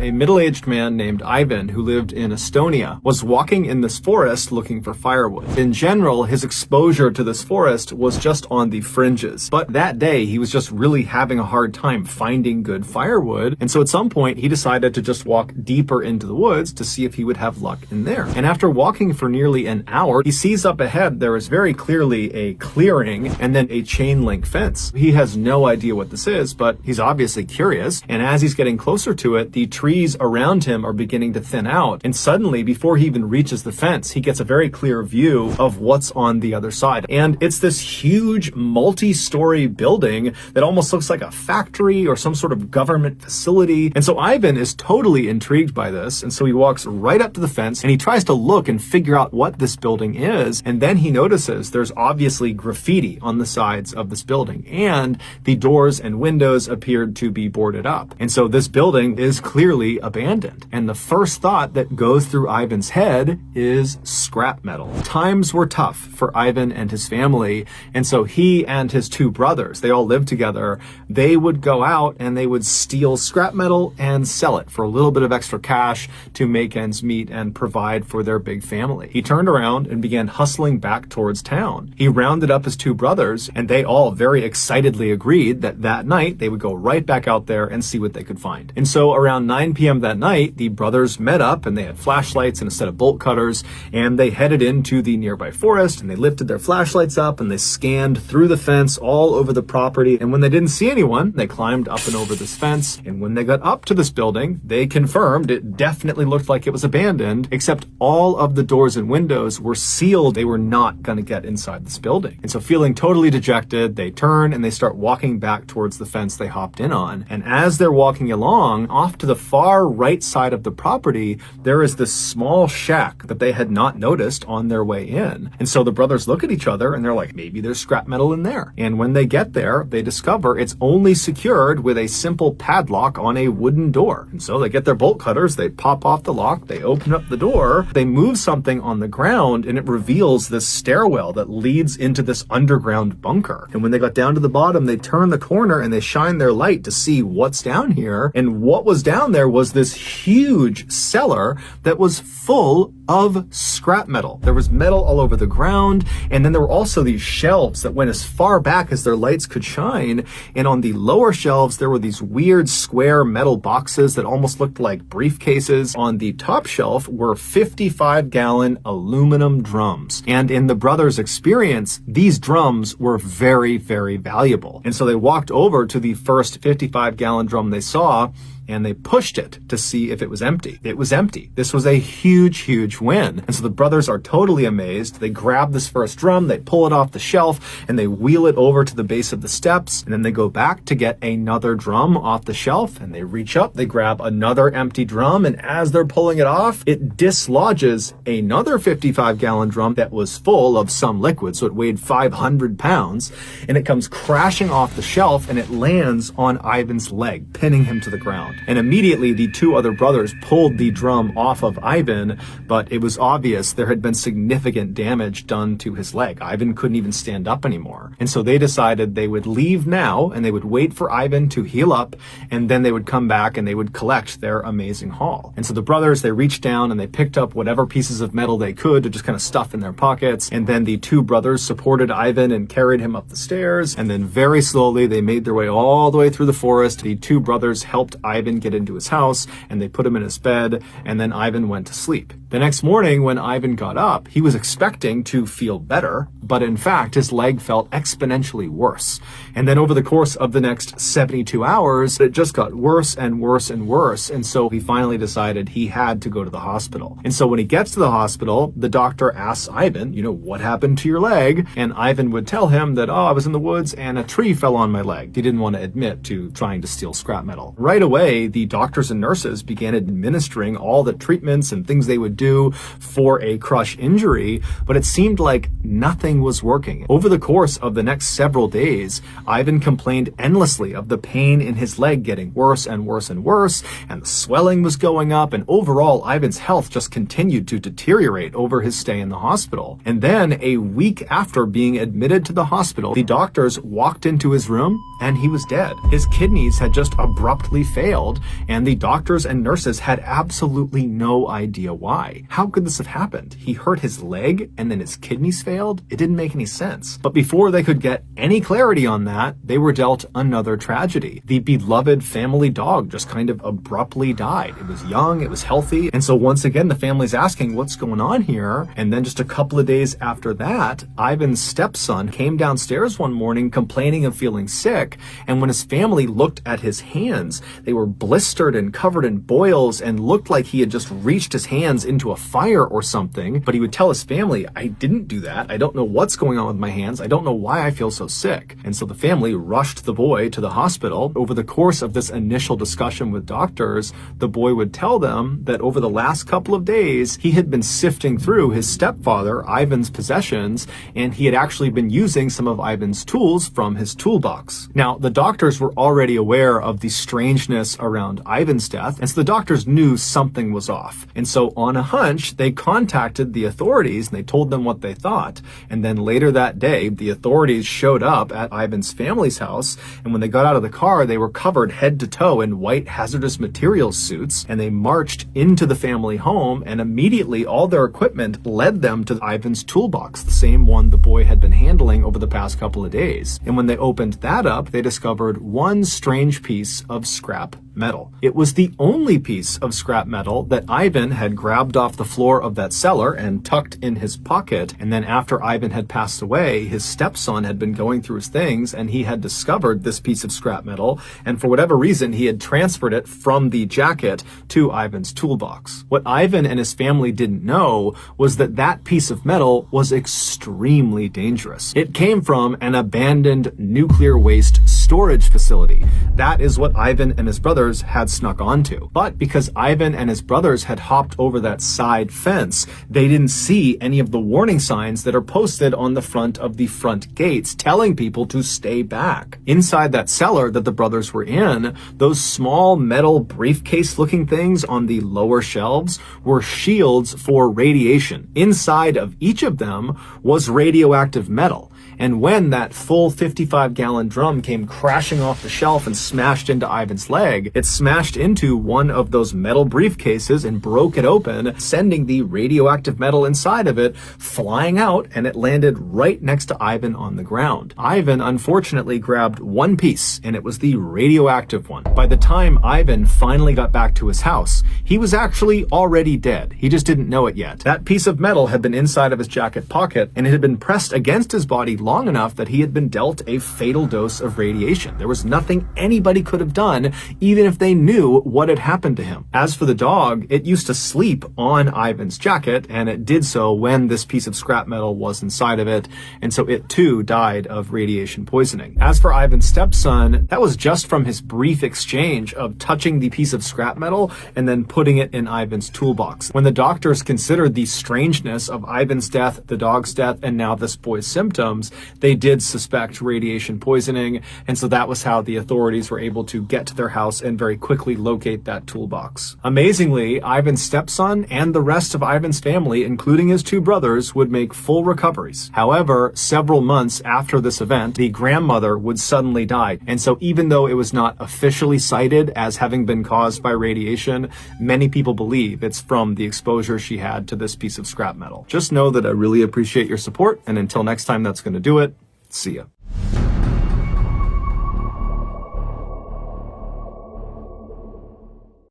a middle-aged man named Ivan who lived in Estonia was walking in this forest looking for firewood. In general, his exposure to this forest was just on the fringes, but that day he was just really having a hard time finding good firewood, and so at some point he decided to just walk deeper into the woods to see if he would have luck in there. And after walking for nearly an hour, he sees up ahead there is very clearly a clearing and then a chain link fence. He has no idea what this is, but he's obviously curious, and as he's getting closer to it, the trees around him are beginning to thin out, and suddenly, before he even reaches the fence, he gets a very clear view of what's on the other side. And it's this huge multi-story building that almost looks like a factory or some sort of government facility. And so Ivan is totally intrigued by this, and so he walks right up to the fence and he tries to look and figure out what this building is, and then he notices there's obviously graffiti on the sides of this building, and the doors and windows appeared to be boarded up. And so this building is clearly abandoned. And the first thought that goes through Ivan's head is scrap metal. Times were tough for Ivan and his family, and so he and his two brothers, they all lived together, they would go out and they would steal scrap metal and sell it for a little bit of extra cash to make ends meet and provide for their big family. He turned around and began hustling back towards town. He rounded up his two brothers, and they all very excitedly agreed that that night they would go right back out there and see what they could find. And so around 9 p.m. that night, the brothers met up and they had flashlights and a set of bolt cutters, and they headed into the nearby forest, and they lifted their flashlights up and they scanned through the fence all over the property. And when they didn't see anyone, they climbed up and over this fence. And when they got up to this building, they confirmed it definitely looked like it was abandoned, except all of the doors and windows were sealed. They were not going to get inside this building. And so feeling totally dejected, they turn and they start walking back towards the fence they hopped in on. And as they're walking along, off to the far right side of the property, there is this small shack that they had not noticed on their way in. And so the brothers look at each other and they're like, maybe there's scrap metal in there. And when they get there, they discover it's only secured with a simple padlock on a wooden door. And so they get their bolt cutters, they pop off the lock, they open up the door, they move something on the ground, and it reveals this stairwell that leads into this underground bunker. And when they got down to the bottom, they turn the corner and they shine their light to see what's down here. And what was down there was this huge cellar that was full of scrap metal. There was metal all over the ground, and then there were also these shelves that went as far back as their lights could shine, and on the lower shelves there were these weird square metal boxes that almost looked like briefcases. On the top shelf were 55-gallon aluminum drums, and in the brothers' experience, these drums were very, very valuable. And so they walked over to the first 55-gallon drum they saw, and they pushed it to see if it was empty. It was empty. This was a huge, huge win. And so the brothers are totally amazed. They grab this first drum, they pull it off the shelf, and they wheel it over to the base of the steps, and then they go back to get another drum off the shelf, and they reach up, they grab another empty drum, and as they're pulling it off, it dislodges another 55-gallon drum that was full of some liquid, so it weighed 500 pounds, and it comes crashing off the shelf, and it lands on Ivan's leg, pinning him to the ground. And immediately the two other brothers pulled the drum off of Ivan, but it was obvious there had been significant damage done to his leg. Ivan couldn't even stand up anymore. And so they decided they would leave now and they would wait for Ivan to heal up, and then they would come back and they would collect their amazing haul. And so the brothers, they reached down and they picked up whatever pieces of metal they could to just kind of stuff in their pockets. And then the two brothers supported Ivan and carried him up the stairs. And then very slowly they made their way all the way through the forest. The two brothers helped Ivan get into his house, and they put him in his bed, and then Ivan went to sleep. The next morning when Ivan got up, he was expecting to feel better, but in fact his leg felt exponentially worse. And then over the course of the next 72 hours, it just got worse and worse and worse, and so he finally decided he had to go to the hospital. And so when he gets to the hospital, the doctor asks Ivan, what happened to your leg? And Ivan would tell him that, I was in the woods and a tree fell on my leg. He didn't want to admit to trying to steal scrap metal. Right away, the doctors and nurses began administering all the treatments and things they would do for a crush injury, but it seemed like nothing was working. Over the course of the next several days, Ivan complained endlessly of the pain in his leg getting worse and worse and worse, and the swelling was going up, and overall Ivan's health just continued to deteriorate over his stay in the hospital. And then a week after being admitted to the hospital, the doctors walked into his room and he was dead. His kidneys had just abruptly failed. failed, and the doctors and nurses had absolutely no idea why. How could this have happened? He hurt his leg and then his kidneys failed? It didn't make any sense. But before they could get any clarity on that, they were dealt another tragedy. The beloved family dog just kind of abruptly died. It was young, it was healthy, and so once again the family's asking what's going on here. And then just a couple of days after that, Ivan's stepson came downstairs one morning complaining of feeling sick, and when his family looked at his hands, they were blistered and covered in boils and looked like he had just reached his hands into a fire or something. But he would tell his family, I didn't do that. I don't know what's going on with my hands. I don't know why I feel so sick. And so the family rushed the boy to the hospital. Over the course of this initial discussion with doctors, the boy would tell them that over the last couple of days, he had been sifting through his stepfather, Ivan's possessions, and he had actually been using some of Ivan's tools from his toolbox. Now, the doctors were already aware of the strangeness around Ivan's death, and so the doctors knew something was off. And so on a hunch, they contacted the authorities and they told them what they thought. And then later that day, the authorities showed up at Ivan's family's house, and when they got out of the car, they were covered head to toe in white hazardous materials suits, and they marched into the family home, and immediately all their equipment led them to Ivan's toolbox, the same one the boy had been handling over the past couple of days. And when they opened that up, they discovered one strange piece of scrap metal. It was the only piece of scrap metal that Ivan had grabbed off the floor of that cellar and tucked in his pocket. And then after Ivan had passed away, his stepson had been going through his things and he had discovered this piece of scrap metal. And for whatever reason, he had transferred it from the jacket to Ivan's toolbox. What Ivan and his family didn't know was that that piece of metal was extremely dangerous. It came from an abandoned nuclear waste storage facility. That is what Ivan and his brothers had snuck onto. But because Ivan and his brothers had hopped over that side fence, they didn't see any of the warning signs that are posted on the front of the front gates telling people to stay back. Inside that cellar that the brothers were in, those small metal briefcase looking things on the lower shelves were shields for radiation. Inside of each of them was radioactive metal. And when that full 55-gallon drum came crashing off the shelf and smashed into Ivan's leg, it smashed into one of those metal briefcases and broke it open, sending the radioactive metal inside of it flying out, and it landed right next to Ivan on the ground. Ivan unfortunately grabbed one piece, and it was the radioactive one. By the time Ivan finally got back to his house, he was actually already dead. He just didn't know it yet. That piece of metal had been inside of his jacket pocket, and it had been pressed against his body long enough that he had been dealt a fatal dose of radiation. There was nothing anybody could have done, even if they knew what had happened to him. As for the dog, it used to sleep on Ivan's jacket, and it did so when this piece of scrap metal was inside of it, and so it too died of radiation poisoning. As for Ivan's stepson, that was just from his brief exchange of touching the piece of scrap metal and then putting it in Ivan's toolbox. When the doctors considered the strangeness of Ivan's death, the dog's death, and now this boy's symptoms, they did suspect radiation poisoning, and so that was how the authorities were able to get to their house and very quickly locate that toolbox. Amazingly, Ivan's stepson and the rest of Ivan's family, including his two brothers, would make full recoveries. However, several months after this event, the grandmother would suddenly die, and so even though it was not officially cited as having been caused by radiation, many people believe it's from the exposure she had to this piece of scrap metal. Just know that I really appreciate your support, and until next time, that's going to do it. See ya.